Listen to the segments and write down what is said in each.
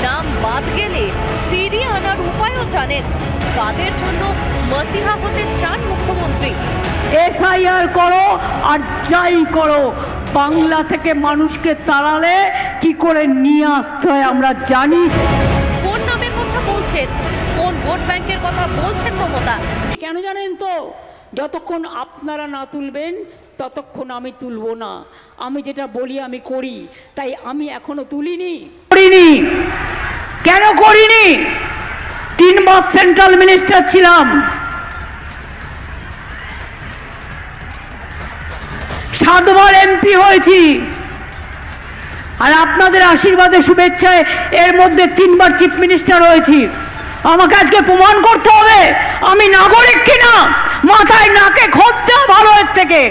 নাম বাদ গেলে ফিরিয়ে আনার উপায়ও জানেন। কাদের জন্য মসিহা হতে চান মুখ্যমন্ত্রী? এসআইআর করো আর যাই করো, বাংলা থেকে মানুষকে তাড়ালে কি করে নিয়ে আসতে হয় আমরা জানি। কোন নামের কথা বলছেন? কোন ভোট ব্যাংকের কথা বলছেন মমতা? কেন জানেন তো? যতক্ষণ আপনারা না তুলবেন ততক্ষণ আমি তুলবো না। আমি যেটা বলি আমি করি, তাই আমি এখনো করিনি। কেন করিনি? 3 মাস সেন্ট্রাল মিনিস্টার ছিলাম, 7 বার এমপি হয়েছি, আর আপনাদের আশীর্বাদে শুভেচ্ছায় এর মধ্যে 3 বার চিফ মিনিস্টার হয়েছি। আমাকে আজকে প্রমাণ করতে হবে আমি নাগরিক কিনা। মাথায় নাকে খোঁজ দেওয়া ভালো এর থেকে।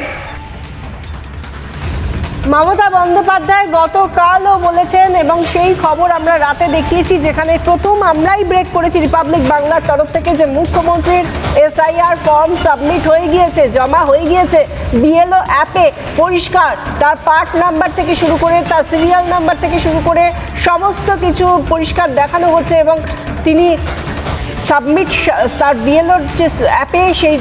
মমতা বন্দ্যোপাধ্যায় গতকালও বলেছেন এবং সেই খবর আমরা রাতে দেখিয়েছি, যেখানে প্রথম আমরাই ব্রেক করেছি রিপাবলিক বাংলার তরফ থেকে, যে মুখ্যমন্ত্রীর এসআইআর ফর্ম সাবমিট হয়ে গিয়েছে, জমা হয়ে গিয়েছে বিএলও অ্যাপে। পরিষ্কার তার পার্ট নাম্বার থেকে শুরু করে তার সিরিয়াল নাম্বার থেকে শুরু করে সমস্ত কিছু পরিষ্কার দেখানো হচ্ছে এবং তিনি সাবমিট, তার বিএলওর যে অ্যাপে সেই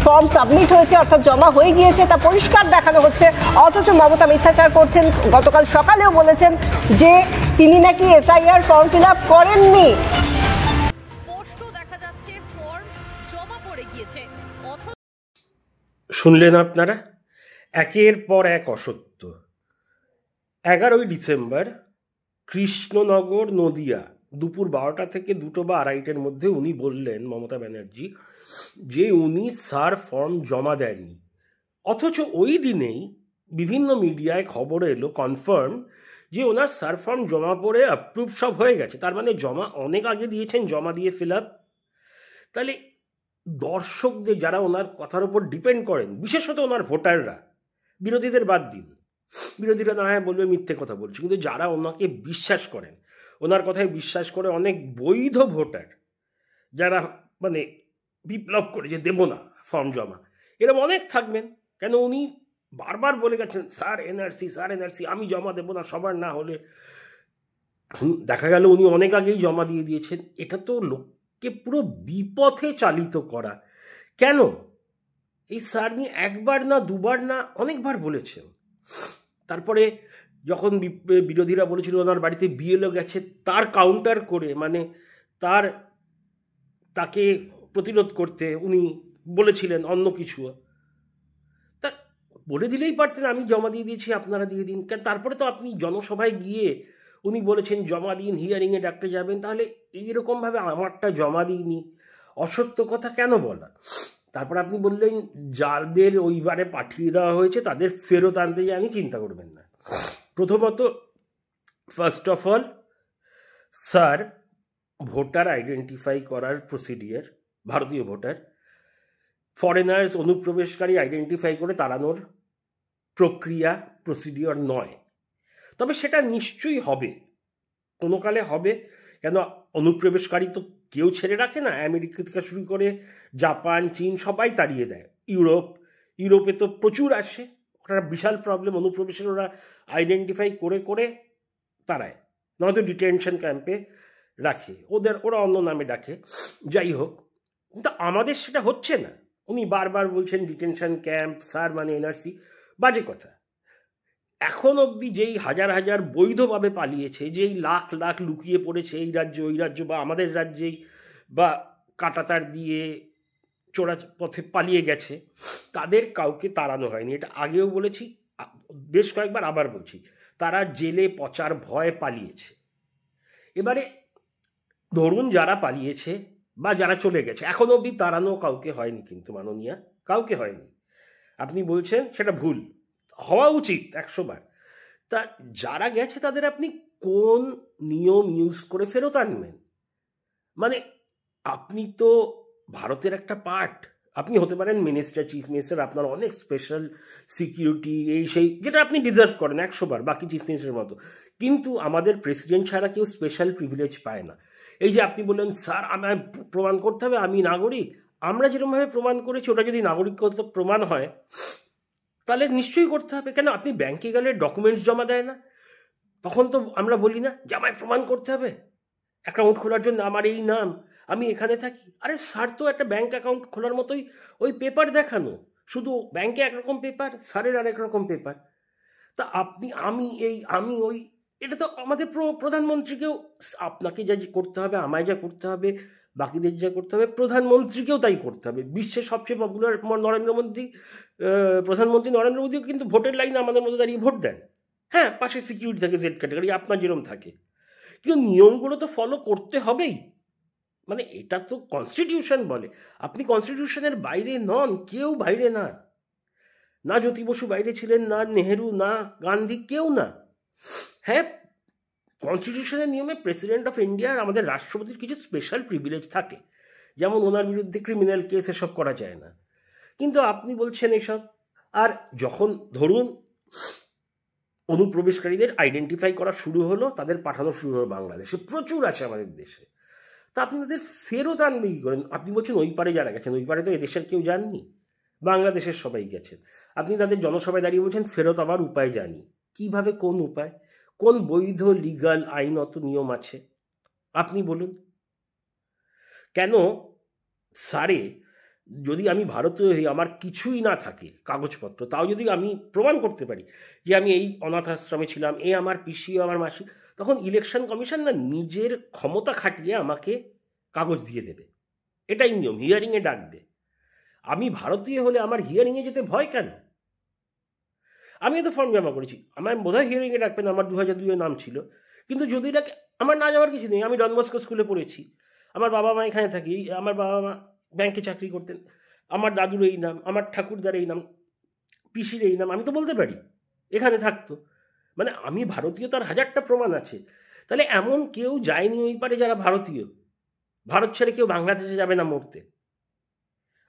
ফর্ম সাবমিট হয়েছে অর্থাৎ জমা হয়ে গিয়েছে তা পরিষ্কার দেখানো হচ্ছে। অথচ মমতা মিথ্যাচার করছেন। গতকাল সকালেও বলেছেন যে তিনি নাকি এসআইআর ফর্ম ফিল আপ করেননি। স্পষ্ট দেখা যাচ্ছে ফর্ম জমা পড়ে গিয়েছে। শুনলেন আপনারা, একের পর এক অসত্য। 11ই ডিসেম্বর কৃষ্ণনগর নদিয়া দুপুর 12টা থেকে 2টো বা 2:30টার মধ্যে উনি বললেন, মমতা ব্যানার্জি, যে উনি স্যার ফর্ম জমা দেননি। অথচ ওই দিনেই বিভিন্ন মিডিয়ায় খবর এলো কনফার্ম যে ওনার স্যার ফর্ম জমা পড়ে অ্যাপ্রুভ সব হয়ে গেছে। তার মানে জমা অনেক আগে দিয়েছেন, জমা দিয়ে ফিল আপ। তাহলে দর্শকদের, যারা ওনার কথার উপর ডিপেন্ড করেন, বিশেষত ওনার ভোটাররা, বিরোধীদের বাদ দিন, বিরোধীরা না হয় বলবে মিথ্যে কথা বলছে, কিন্তু যারা ওনাকে বিশ্বাস করেন, ওনার কথায় বিশ্বাস করে অনেক বৈধ ভোটার, যারা মানে বিপ্লব করে যে দেব না ফর্ম জমা, এরকম অনেক থাকবেন। কেন উনি বারবার বলে গেছেন স্যার এনআরসি, স্যার এনআরসি, আমি জমা দেবো না, সবার না হলে। দেখা গেল উনি অনেক আগেই জমা দিয়ে দিয়েছেন। এটা তো লোককে পুরো বিপথে চালিত করা। কেন? এই স্যার নিয়ে একবার না দুবার না অনেকবার বলেছেন। তারপরে যখন বিরোধীরা বলেছিল ওনার বাড়িতে বিএলও গেছে, তার কাউন্টার করে, মানে তাকে প্রতিরোধ করতে উনি বলেছিলেন অন্য কিছু। তা বলে দিলেই পারতেন আমি জমা দিয়ে দিয়েছি, আপনারা দিয়ে দিন। তারপরে তো আপনি জনসভায় গিয়ে উনি বলেছেন জমা দিন, হিয়ারিংয়ে ডাকতে যাবেন। তাহলে এইরকমভাবে আমারটা জমা দিইনি, অসত্য কথা কেন বলা? তারপর আপনি বললেন যাদের ওইবারে পাঠিয়ে দেওয়া হয়েছে তাদের ফেরত আনতে আমি চিন্তা করবেন না। প্রথমত, first of all, sir voter identify করার প্রসিডিওর, ভারতীয় ভোটার, ফরেনার্স অনুপ্রবেশকারী আইডেন্টিফাই করে তাড়ানোর প্রক্রিয়া, প্রসিডিওর নয়। তবে সেটা নিশ্চয়ই হবে, কোনো কালে হবে। কেন, অনুপ্রবেশকারী তো কেউ ছেড়ে রাখে না। আমেরিকা থেকে শুরু করে জাপান, চীন সবাই তাড়িয়ে দেয়। ইউরোপে তো প্রচুর আসে, ওটা বিশাল প্রবলেম। অনুপ্রবেশের ওরা আইডেন্টিফাই করে করে তাড়ায়, নয়তো ডিটেনশন ক্যাম্পে রাখে, ওরা অন্য নামে ডাকে। যাই হোক, কিন্তু আমাদের সেটা হচ্ছে না। উনি বারবার বলছেন ডিটেনশন ক্যাম্প, স্যার মানে এনআরসি, বাজে কথা। এখন অবধি যেই হাজার হাজার বৈধভাবে পালিয়েছে, যেই লাখ লাখ লুকিয়ে পড়েছে এই রাজ্য ওই রাজ্য বা আমাদের রাজ্যেই, বা কাঁটাতার দিয়ে চোরা পথে পালিয়ে গেছে, তাদের কাউকে তাড়ানো হয়নি। এটা আগেও বলেছি, বেশ কয়েকবার আবার বলছি, তারা জেলে পচার ভয় পালিয়েছে। এবারে ধরুন যারা পালিয়েছে বা যারা চলে গেছে, এখন অবধি তাড়ানো কাউকে হয়নি, কিন্তু মাননীয়া, কাউকে হয়নি। আপনি বলছেন সেটা ভুল, হওয়া উচিত 100 বার। তা যারা গেছে তাদের আপনি কোন নিয়ম ইউজ করে ফেরত আনবেন? মানে আপনি তো ভারতের একটা পার্ট, আপনি হতে পারেন মিনিস্টার, চিফ মিনিস্টার, আপনার অনেক স্পেশাল সিকিউরিটি, এই সেই, যেটা আপনি ডিজার্ভ করেন 100 বার, বাকি চিফ মিনিস্টারের মতো। কিন্তু আমাদের প্রেসিডেন্ট ছাড়া কেউ স্পেশাল প্রিভিলেজ পায় না। এই যে আপনি বললেন স্যার আমার প্রমাণ করতে হবে আমি নাগরিক, আমরা যেরকমভাবে প্রমাণ করেছি ওটা যদি নাগরিকত্ব প্রমাণ হয় তাহলে নিশ্চয়ই করতে হবে। কেন, আপনি ব্যাংকে গেলে ডকুমেন্টস জমা দেয় না, তখন তো আমরা বলি না যে আমায় প্রমাণ করতে হবে, অ্যাকাউন্ট খোলার জন্য আমার এই নাম, আমি এখানে থাকি। আরে স্যার তো একটা ব্যাংক অ্যাকাউন্ট খোলার মতোই ওই পেপার দেখানো, শুধু ব্যাংকে একরকম পেপার, স্যারের আরেক রকম পেপার। তা আপনি আমি ওই, এটা তো আমাদের প্রধানমন্ত্রীকেও, আপনাকে যা করতে হবে, আমায় যা করতে হবে, বাকিদের যা করতে হবে, প্রধানমন্ত্রীকেও তাই করতে হবে। বিশ্বের সবচেয়ে পপুলার প্রধানমন্ত্রী নরেন্দ্র মোদীও কিন্তু ভোটের লাইনে আমাদের মধ্যে দাঁড়িয়ে ভোট দেন। হ্যাঁ, পাশে সিকিউরিটি থাকে, জেড ক্যাটাগরি, আপনার যেরকম থাকে, কিন্তু নিয়মগুলো তো ফলো করতে হবেই। মানে এটা তো কনস্টিটিউশন বলে, আপনি কনস্টিটিউশনের বাইরে নন, কেউ বাইরে না, না জ্যোতি বসু বাইরে ছিলেন, না নেহেরু, না গান্ধী, কেউ না। হ্যাঁ, কনস্টিটিউশনের নিয়মে প্রেসিডেন্ট অফ ইন্ডিয়ার, আমাদের রাষ্ট্রপতির কিছু স্পেশাল প্রিভিলেজ থাকে, যেমন ওনার বিরুদ্ধে ক্রিমিনাল কেস এসব করা যায় না, কিন্তু আপনি বলছেন এসব। আর যখন ধরুন অনুপ্রবেশকারীদের আইডেন্টিফাই করা শুরু হলো, তাদের পাঠানো শুরু হলো বাংলাদেশে, প্রচুর আছে আমাদের দেশে, তা আপনি তাদের ফেরত আনবে কী করেন? আপনি বলছেন ওই পারে যারা গেছেন, ওই পারে তো এদেশের কেউ যাননি, বাংলাদেশের সবাই গেছেন। আপনি তাদের জনসভায় দাঁড়িয়ে বলছেন ফেরত আবার উপায় জানি, কিভাবে, কোন উপায়, কোন বৈধ লিগাল আইনত নিয়ম আছে আপনি বলুন? কেন সারে, যদি আমি ভারতীয় হই, আমার কিছুই না থাকে কাগজপত্র, তাও যদি আমি প্রমাণ করতে পারি যে আমি এই অনাথ আশ্রমে ছিলাম, এ আমার পিসি, আমার মাসি, তখন ইলেকশন কমিশন না নিজের ক্ষমতা খাটিয়ে আমাকে কাগজ দিয়ে দেবে। এটাই নিয়ম, হিয়ারিংয়ে ডাকবে। আমি ভারতীয় হলে আমার হিয়ারিংয়ে যেতে ভয় কেন? আমি তো ফর্ম জমা করেছি, আমার বোধহয় হিয়ারিংয়ে ডাকবেন, আমার 2002-এ নাম ছিল, কিন্তু যদি ডাকে আমার না যাওয়ার কিছু নেই। আমি ডন বস্কো স্কুলে পড়েছি, আমার বাবা মা এখানে থাকি, আমার বাবা মা ব্যাংকে চাকরি করতেন, আমার দাদুর এই নাম, আমার ঠাকুরদার এই নাম, পিসির এই নাম, আমি তো বলতে পারি এখানে থাকতো। মানে আমি ভারতীয়, তার হাজারটা প্রমাণ আছে। তাহলে এমন কেউ যায়নি ওই পারে যারা ভারতীয়, ভারত ছেড়ে কেউ বাংলাদেশে যাবে না মরতে।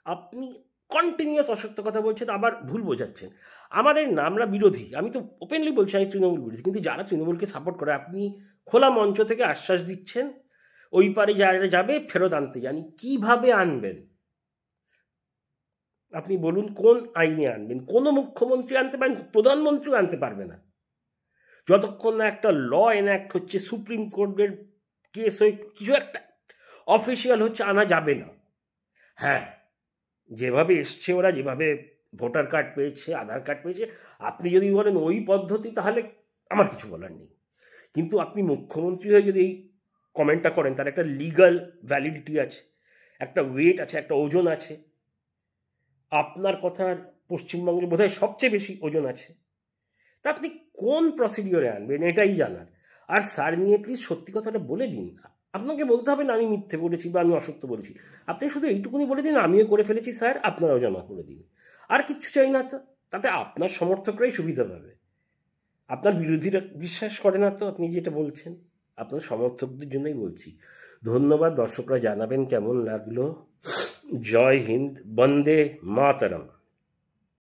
আপনি কন্টিনিউয়াস অসত্য কথা বলছেন, আবার ভুল বোঝাচ্ছেন আমাদের না, আমরা বিরোধী। আমি তো ওপেনলি বলছি আমি তৃণমূল বিরোধী, কিন্তু যারা তৃণমূলকে সাপোর্ট করে, আপনি খোলা মঞ্চ থেকে আশ্বাস দিচ্ছেন ওই পারে যারা যাবে ফেরত আনতে জানি। কিভাবে আনবেন আপনি বলুন? কোন আইনে আনবেন? কোনো মুখ্যমন্ত্রী আনতে পারেন, প্রধানমন্ত্রীও আনতে পারবে না যতক্ষণ না একটা ল এনাক্ট হচ্ছে, সুপ্রিম কোর্টের কেস হয়ে কিছু একটা অফিসিয়াল হচ্ছে, আনা যাবে না। হ্যাঁ, যেভাবে এসছে ওরা, যেভাবে ভোটার কার্ড পেয়েছে, আধার কার্ড পেয়েছে, আপনি যদি বলেন ওই পদ্ধতি, তাহলে আমার কিছু বলার নেই। কিন্তু আপনি মুখ্যমন্ত্রী হয়ে যদি এই কমেন্টটা করেন, তার একটা লিগাল ভ্যালিডিটি আছে, একটা ওয়েট আছে, একটা ওজন আছে। আপনার কথার পশ্চিমবঙ্গে বোধহয় সবচেয়ে বেশি ওজন আছে। তা আপনি কোন প্রসিডিওরে আনবেন এটাই জানার। আর স্যার নিয়ে প্লিজ সত্যি কথাটা বলে দিন। আপনাকে বলতে হবে না আমি মিথ্যে বলেছি বা আমি অসত্য বলেছি, আপনি শুধু এইটুকুনি বলে দিন আমিও করে ফেলেছি স্যার, আপনারাও জমা করে দিন। আর কিচ্ছু চাই না তো, তাতে আপনার সমর্থকরাই সুবিধা পাবে। আপনার বিরোধীরা বিশ্বাস করে না তো আপনি যেটা বলছেন, আপনার সমর্থকদের জন্যই বলছি। ধন্যবাদ। দর্শকরা জানাবেন কেমন লাগলো। জয় হিন্দ, বন্দে মাতরম।